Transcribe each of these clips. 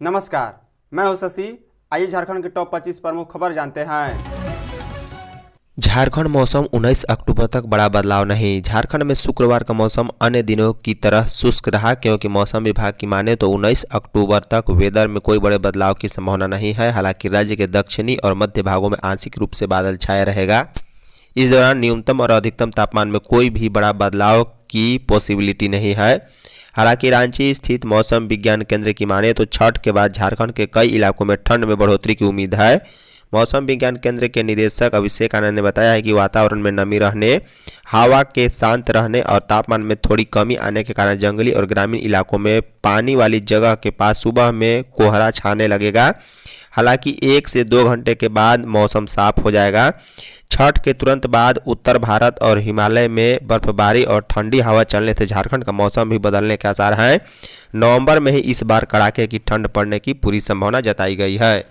नमस्कार, मैं हूं शशि। आइए झारखंड के टॉप 25 प्रमुख खबर जानते हैं। झारखंड मौसम 19 अक्टूबर तक बड़ा बदलाव नहीं। झारखंड में शुक्रवार का मौसम अन्य दिनों की तरह शुष्क रहा, क्योंकि मौसम विभाग की माने तो 19 अक्टूबर तक वेदर में कोई बड़े बदलाव की संभावना नहीं है। हालांकि राज्य के दक्षिणी और मध्य भागों में आंशिक रूप से बादल छाया रहेगा। इस दौरान न्यूनतम और अधिकतम तापमान में कोई भी बड़ा बदलाव की पॉसिबिलिटी नहीं है। हालांकि रांची स्थित मौसम विज्ञान केंद्र की माने तो छठ के बाद झारखंड के कई इलाकों में ठंड में बढ़ोतरी की उम्मीद है। मौसम विज्ञान केंद्र के निदेशक अभिषेक आनंद ने बताया है कि वातावरण में नमी रहने, हवा के शांत रहने और तापमान में थोड़ी कमी आने के कारण जंगली और ग्रामीण इलाकों में पानी वाली जगह के पास सुबह में कोहरा छाने लगेगा। हालांकि 1 से 2 घंटे के बाद मौसम साफ हो जाएगा। छठ के तुरंत बाद उत्तर भारत और हिमालय में बर्फबारी और ठंडी हवा चलने से झारखंड का मौसम भी बदलने के आसार हैं। नवंबर में ही इस बार कड़ाके की ठंड पड़ने की पूरी संभावना जताई गई है।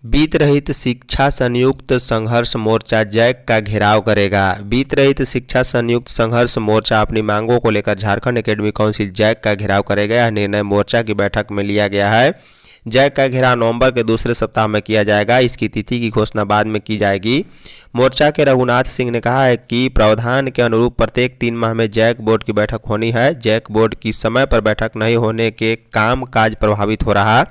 बीत रहित शिक्षा संयुक्त संघर्ष मोर्चा जैक का घेराव करेगा। बीत रहित शिक्षा संयुक्त संघर्ष मोर्चा अपनी मांगों को लेकर झारखंड एकेडमिक काउंसिल जैक का घेराव करेगा। यह निर्णय मोर्चा की बैठक में लिया गया है। जैक का घेराव नवंबर के दूसरे सप्ताह में किया जाएगा। इसकी तिथि की घोषणा बाद में की जाएगी। मोर्चा के रघुनाथ सिंह ने कहा है कि प्रावधान के अनुरूप प्रत्येक 3 माह में जैक बोर्ड की बैठक होनी है। जैक बोर्ड की समय पर बैठक नहीं होने के काम काज प्रभावित हो रहा।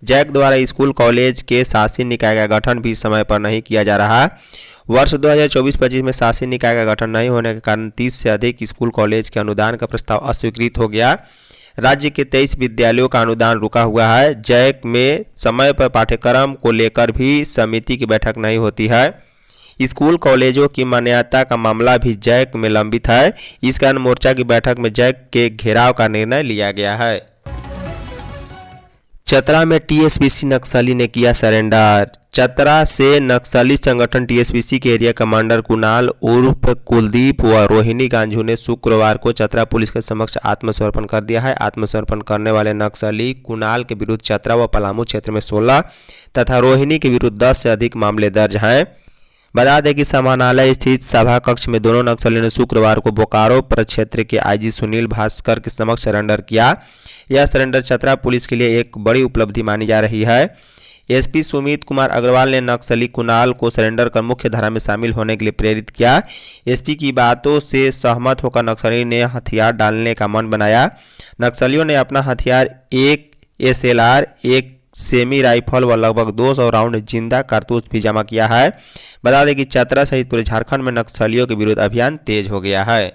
जैक द्वारा स्कूल कॉलेज के शासी निकाय का गठन भी समय पर नहीं किया जा रहा। वर्ष 2024-25 में शासी निकाय का गठन नहीं होने के कारण 30 से अधिक स्कूल कॉलेज के अनुदान का प्रस्ताव अस्वीकृत हो गया। राज्य के 23 विद्यालयों का अनुदान रुका हुआ है। जैक में समय पर पाठ्यक्रम को लेकर भी समिति की बैठक नहीं होती है। स्कूल कॉलेजों की मान्यता का मामला भी जैक में लंबित है। इस कारण मोर्चा की बैठक में जैक के घेराव का निर्णय लिया गया है। चतरा में टीएसपीसी नक्सली ने किया सरेंडर। चतरा से नक्सली संगठन टीएसपीसी के एरिया कमांडर कुणाल उर्फ कुलदीप व रोहिणी गांझू ने शुक्रवार को चतरा पुलिस के समक्ष आत्मसमर्पण कर दिया है। आत्मसमर्पण करने वाले नक्सली कुणाल के विरुद्ध चतरा व पलामू क्षेत्र में 16 तथा रोहिणी के विरुद्ध 10 से अधिक मामले दर्ज हैं। बता दें कि समाहरणालय स्थित सभा कक्ष में दोनों नक्सलियों ने शुक्रवार को बोकारो प्रक्षेत्र के आईजी सुनील भास्कर के समक्ष सरेंडर किया। यह सरेंडर चतरा पुलिस के लिए एक बड़ी उपलब्धि मानी जा रही है। एसपी सुमित कुमार अग्रवाल ने नक्सली कुणाल को सरेंडर कर मुख्य धारा में शामिल होने के लिए प्रेरित किया। एसपी की बातों से सहमत होकर नक्सली ने हथियार डालने का मन बनाया। नक्सलियों ने अपना हथियार एक एसएलआर, एक सेमी राइफल व लगभग 200 राउंड जिंदा कारतूस भी जमा किया है। बता दें कि चतरा सहित पूरे झारखंड में नक्सलियों के विरुद्ध अभियान तेज हो गया है।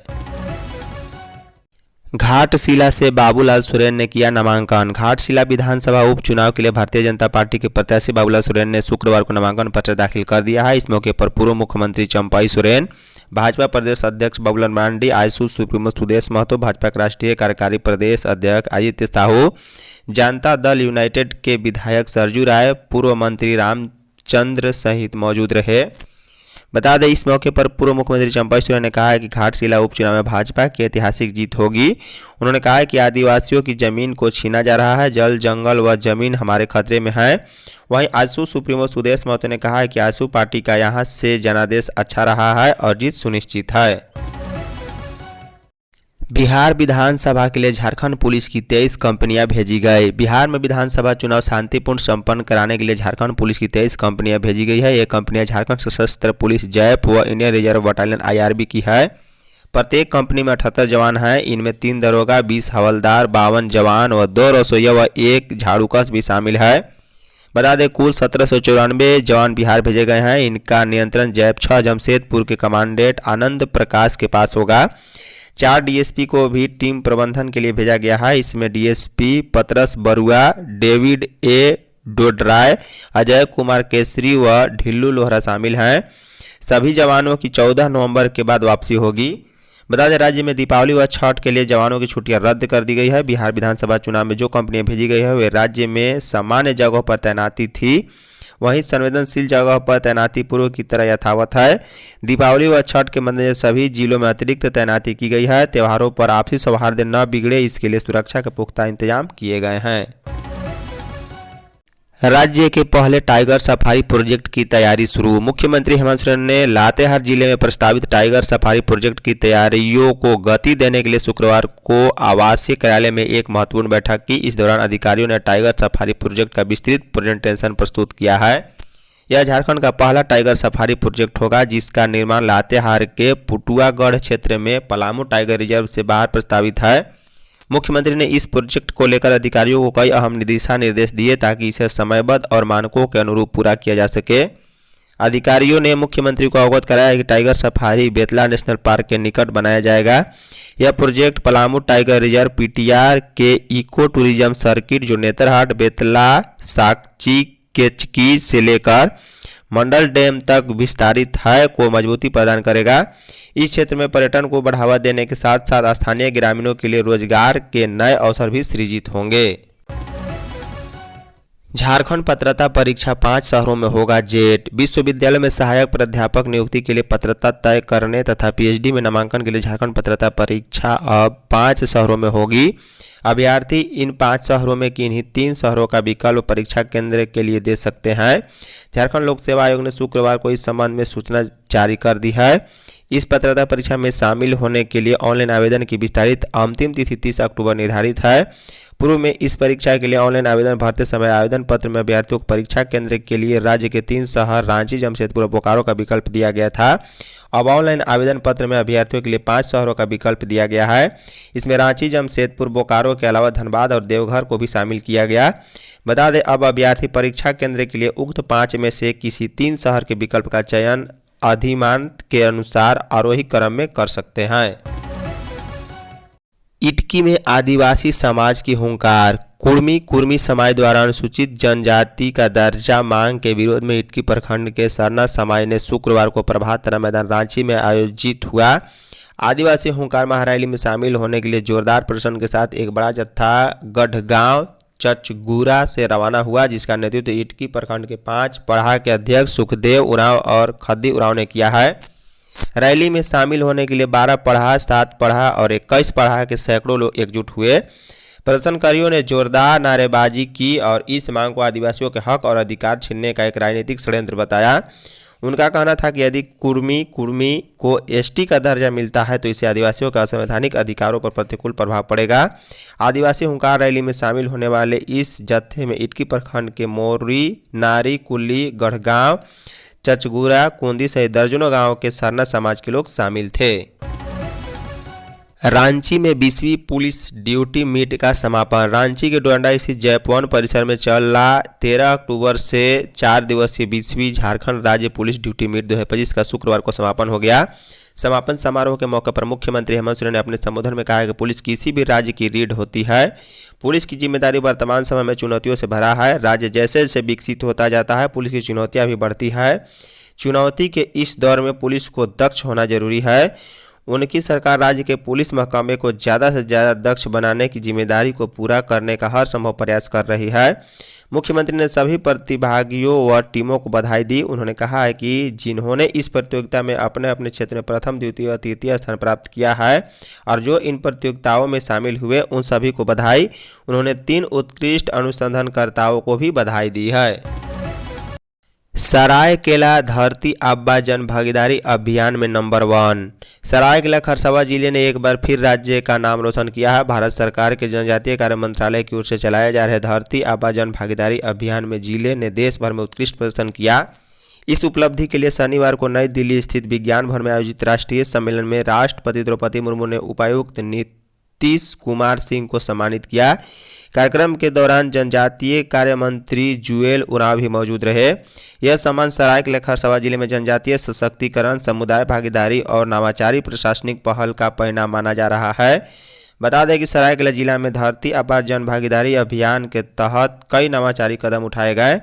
घाटशिला से बाबूलाल सोरेन ने किया नामांकन। घाटशिला विधानसभा उपचुनाव के लिए भारतीय जनता पार्टी के प्रत्याशी बाबूलाल सोरेन ने शुक्रवार को नामांकन पत्र दाखिल कर दिया है। इस मौके पर पूर्व मुख्यमंत्री चंपाई सोरेन, भाजपा प्रदेश अध्यक्ष बाबूलाल मरांडी, आईएसयू सुप्रीमो सुदेश महतो, भाजपा के राष्ट्रीय कार्यकारी प्रदेश अध्यक्ष आदित्य साहू, जनता दल यूनाइटेड के विधायक सरजू राय, पूर्व मंत्री रामचंद्र सहित मौजूद रहे। बता दें, इस मौके पर पूर्व मुख्यमंत्री चंपाई सोरेन ने कहा है कि घाटशिला उपचुनाव में भाजपा की ऐतिहासिक जीत होगी। उन्होंने कहा है कि आदिवासियों की जमीन को छीना जा रहा है, जल जंगल व जमीन हमारे खतरे में है। वहीं आजसू सुप्रीमो सुदेश महतो ने कहा है कि आजसू पार्टी का यहां से जनादेश अच्छा रहा है और जीत सुनिश्चित है। बिहार विधानसभा के लिए झारखंड पुलिस की 23 कंपनियां भेजी गई। बिहार में विधानसभा चुनाव शांतिपूर्ण संपन्न कराने के लिए झारखंड पुलिस की 23 कंपनियां भेजी गई है। ये कंपनियां झारखंड सशस्त्र पुलिस जैप व इंडियन रिजर्व बटालियन आईआरबी की है। प्रत्येक कंपनी में 78 जवान हैं। इनमें 3 दरोगा, 20 हवलदार, 52 जवान व 2 रसोइया व 1 झाड़ूकस भी शामिल है। बता दें, कुल 1794 जवान बिहार भेजे गए हैं। इनका नियंत्रण जैप 6 जमशेदपुर के कमांडेंट आनंद प्रकाश के पास होगा। 4 डीएसपी को भी टीम प्रबंधन के लिए भेजा गया है। इसमें डीएसपी पतरस बरुआ, डेविड ए डोडराय, अजय कुमार केसरी व ढिल्लू लोहरा शामिल हैं। सभी जवानों की 14 नवंबर के बाद वापसी होगी। बता दें, राज्य में दीपावली व छठ के लिए जवानों की छुट्टियां रद्द कर दी गई है। बिहार विधानसभा चुनाव में जो कंपनियां भेजी गई है वे राज्य में सामान्य जगहों पर तैनाती थी। वहीं संवेदनशील जगह पर तैनाती पूर्व की तरह यथावत है। दीपावली व छठ के मद्देनजर सभी जिलों में अतिरिक्त तैनाती की गई है। त्योहारों पर आपसी सौहार्द न बिगड़े, इसके लिए सुरक्षा के पुख्ता इंतजाम किए गए हैं। राज्य के पहले टाइगर सफारी प्रोजेक्ट की तैयारी शुरू। मुख्यमंत्री हेमंत सोरेन ने लातेहार जिले में प्रस्तावित टाइगर सफारी प्रोजेक्ट की तैयारियों को गति देने के लिए शुक्रवार को आवासीय कार्यालय में एक महत्वपूर्ण बैठक की। इस दौरान अधिकारियों ने टाइगर सफारी प्रोजेक्ट का विस्तृत प्रेजेंटेशन प्रस्तुत किया है। यह झारखंड का पहला टाइगर सफारी प्रोजेक्ट होगा, जिसका निर्माण लातेहार के पुटुआगढ़ क्षेत्र में पलामू टाइगर रिजर्व से बाहर प्रस्तावित है। मुख्यमंत्री ने इस प्रोजेक्ट को लेकर अधिकारियों को कई अहम दिशा निर्देश दिए ताकि इसे समयबद्ध और मानकों के अनुरूप पूरा किया जा सके। अधिकारियों ने मुख्यमंत्री को अवगत कराया कि tiger safari Betla national park के निकट बनाया जाएगा। यह project Palamu tiger reserve PTR के इको टूरिज्म सर्किट, जो नेतरहाट, बेतला, साकची, केचकी से लेकर मंडल डैम तक विस्तारित है, को मजबूती प्रदान करेगा। इस क्षेत्र में पर्यटन को बढ़ावा देने के साथ साथ स्थानीय ग्रामीणों के लिए रोजगार के नए अवसर भी सृजित होंगे। झारखंड पात्रता परीक्षा 5 शहरों में होगा जेट। विश्वविद्यालय में सहायक प्राध्यापक नियुक्ति के लिए पात्रता तय करने तथा पीएचडी में नामांकन के लिए झारखंड पात्रता परीक्षा अब 5 शहरों में होगी। अभ्यर्थी इन 5 शहरों में किन्हीं 3 शहरों का विकल्प परीक्षा केंद्र के लिए दे सकते हैं। झारखंड लोक सेवा आयोग ने शुक्रवार को इस संबंध में सूचना जारी कर दी है। इस पात्रता परीक्षा में शामिल होने के लिए ऑनलाइन आवेदन की विस्तारित अंतिम तिथि 30 अक्टूबर निर्धारित है। पूर्व में इस परीक्षा के लिए ऑनलाइन आवेदन भरते समय आवेदन पत्र में अभ्यर्थियों को परीक्षा केंद्र के लिए राज्य के 3 शहर रांची, जमशेदपुर और बोकारो का विकल्प दिया गया था। अब ऑनलाइन आवेदन पत्र में अभ्यर्थियों के लिए 5 शहरों का विकल्प दिया गया है। इसमें रांची, जमशेदपुर, बोकारो के अलावा धनबाद और देवघर को भी शामिल किया गया। बता दें, अब अभ्यर्थी परीक्षा केंद्र के लिए उक्त 5 में से किसी 3 शहर के विकल्प का चयन अधिमानत के अनुसार आरोही क्रम में कर सकते हैं। इटकी में आदिवासी समाज की हुंकार। कुर्मी समाज द्वारा अनुसूचित जनजाति का दर्जा मांग के विरोध में इटकी प्रखंड के सरना समाज ने शुक्रवार को प्रभात तारा मैदान रांची में आयोजित हुआ आदिवासी हुंकार महारैली में शामिल होने के लिए जोरदार प्रदर्शन के साथ एक बड़ा जत्था गढ़गांव चचगुरा से रवाना हुआ, जिसका नेतृत्व इटकी प्रखंड के 5 पढ़ा के अध्यक्ष सुखदेव उरांव और खद्दी उरांव ने किया है। रैली में शामिल होने के लिए 12 पढ़ा, 7 पढ़ा और 21 पढ़ा के सैकड़ों लोग एकजुट हुए। प्रदर्शनकारियों ने जोरदार नारेबाजी की और इस मांग को आदिवासियों के हक और अधिकार छीनने का एक राजनीतिक षड्यंत्र बताया। उनका कहना था कि यदि कुर्मी को एसटी का दर्जा मिलता है तो इससे आदिवासियों के असंवैधानिक अधिकारों पर प्रतिकूल प्रभाव पड़ेगा। आदिवासी हुंकार रैली में शामिल होने वाले इस जत्थे में इटकी प्रखंड के मोरी, नारी, कुल्ली, गढ़गांव, चचगुरा, कुंदी सहित दर्जनों गांव के सरना समाज के लोग शामिल थे। रांची में 20वीं पुलिस ड्यूटी मीट का समापन। रांची के डोरंडा स्थित जयपवन परिसर में चला 13 अक्टूबर से 4 दिवसीय 20वीं झारखंड राज्य पुलिस ड्यूटी मीट 2025 का शुक्रवार को समापन हो गया। समापन समारोह के मौके पर मुख्यमंत्री हेमंत सोरेन ने अपने संबोधन में कहा कि पुलिस किसी भी राज्य की रीढ़ होती है। पुलिस की जिम्मेदारी वर्तमान समय में चुनौतियों से भरा है। राज्य जैसे जैसे विकसित होता जाता है, पुलिस की चुनौतियां भी बढ़ती है। चुनौती के इस दौर में पुलिस को दक्ष होना जरूरी है। उनकी सरकार राज्य के पुलिस महकमे को ज़्यादा से ज़्यादा दक्ष बनाने की जिम्मेदारी को पूरा करने का हर संभव प्रयास कर रही है। मुख्यमंत्री ने सभी प्रतिभागियों व टीमों को बधाई दी। उन्होंने कहा है कि जिन्होंने इस प्रतियोगिता में अपने अपने क्षेत्र में प्रथम, द्वितीय और तृतीय स्थान प्राप्त किया है और जो इन प्रतियोगिताओं में शामिल हुए उन सभी को बधाई। उन्होंने 3 उत्कृष्ट अनुसंधानकर्ताओं को भी बधाई दी है। सरायकेला धरती आबा जन भागीदारी अभियान में नंबर 1। सरायकेला खरसावां जिले ने एक बार फिर राज्य का नाम रोशन किया है। भारत सरकार के जनजातीय कार्य मंत्रालय की ओर से चलाए जा रहे धरती आबा जन भागीदारी अभियान में जिले ने देश भर में उत्कृष्ट प्रदर्शन किया। इस उपलब्धि के लिए शनिवार को नई दिल्ली स्थित विज्ञान भवन में आयोजित राष्ट्रीय सम्मेलन में राष्ट्रपति द्रौपदी मुर्मू ने उपायुक्त नीतीश कुमार सिंह को सम्मानित किया। कार्यक्रम के दौरान जनजातीय कार्य मंत्री जुएल उरांव भी मौजूद रहे। यह सम्मान सरायकेला खरसावां जिले में जनजातीय सशक्तिकरण, समुदाय भागीदारी और नवाचारी प्रशासनिक पहल का परिणाम माना जा रहा है। बता दें कि सरायकेला जिला में धरती आबा जन भागीदारी अभियान के तहत कई नवाचारी कदम उठाए गए।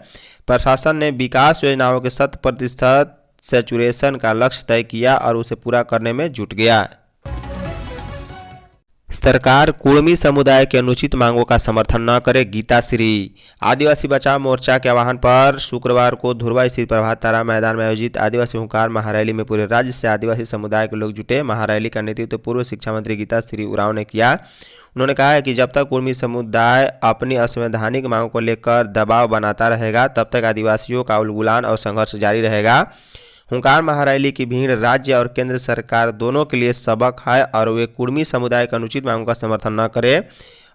प्रशासन ने विकास योजनाओं के 100% सैचुरेशन का लक्ष्य तय किया और उसे पूरा करने में जुट गया। सरकार कुर्मी समुदाय के अनुचित मांगों का समर्थन न करे, गीताश्री। आदिवासी बचाव मोर्चा के आह्वान पर शुक्रवार को धुरवा स्थित प्रभात तारा मैदान में आयोजित आदिवासी हुंकार महारैली में पूरे राज्य से आदिवासी समुदाय के लोग जुटे। महारैली का नेतृत्व पूर्व शिक्षा मंत्री गीताश्री उरांव ने किया। उन्होंने कहा है कि जब तक कुर्मी समुदाय अपनी असंवैधानिक मांगों को लेकर दबाव बनाता रहेगा, तब तक आदिवासियों का उलगुलान और संघर्ष जारी रहेगा। हुंकार महारैली की भीड़ राज्य और केंद्र सरकार दोनों के लिए सबक है और वे कुर्मी समुदाय के अनुचित मांगों का समर्थन न करें।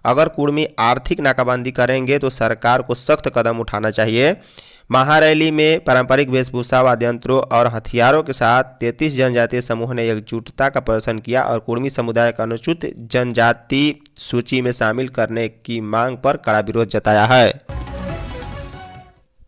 अगर कुर्मी आर्थिक नाकाबंदी करेंगे तो सरकार को सख्त कदम उठाना चाहिए। महारैली में पारंपरिक वेशभूषा, वाद्ययंत्रों और हथियारों के साथ 33 जनजातीय समूह ने एकजुटता का प्रदर्शन किया और कुर्मी समुदाय का अनुसूचित जनजाति सूची में शामिल करने की मांग पर कड़ा विरोध जताया है।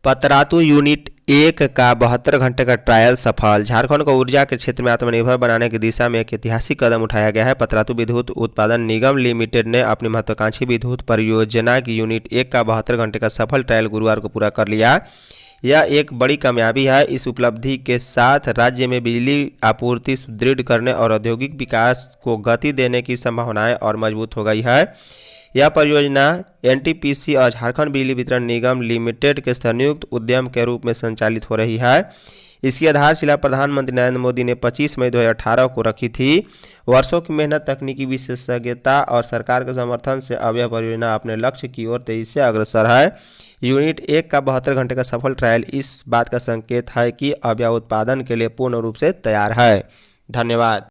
पतरातू यूनिट 1 का 72 घंटे का ट्रायल सफल। झारखंड को ऊर्जा के क्षेत्र में आत्मनिर्भर बनाने की दिशा में एक ऐतिहासिक कदम उठाया गया है। पतरातू विद्युत उत्पादन निगम लिमिटेड ने अपनी महत्वाकांक्षी विद्युत परियोजना की यूनिट 1 का 72 घंटे का सफल ट्रायल गुरुवार को पूरा कर लिया। यह एक बड़ी कामयाबी है। इस उपलब्धि के साथ राज्य में बिजली आपूर्ति सुदृढ़ करने और औद्योगिक विकास को गति देने की संभावनाएं और मजबूत हो गई है। यह परियोजना एनटीपीसी और झारखंड बिजली वितरण निगम लिमिटेड के संयुक्त उद्यम के रूप में संचालित हो रही है। इसकी आधारशिला प्रधानमंत्री नरेंद्र मोदी ने 25 मई 2018 को रखी थी। वर्षों की मेहनत, तकनीकी विशेषज्ञता और सरकार के समर्थन से अब यह परियोजना अपने लक्ष्य की ओर तेजी से अग्रसर है। यूनिट 1 का 72 घंटे का सफल ट्रायल इस बात का संकेत है कि अब यह उत्पादन के लिए पूर्ण रूप से तैयार है। धन्यवाद।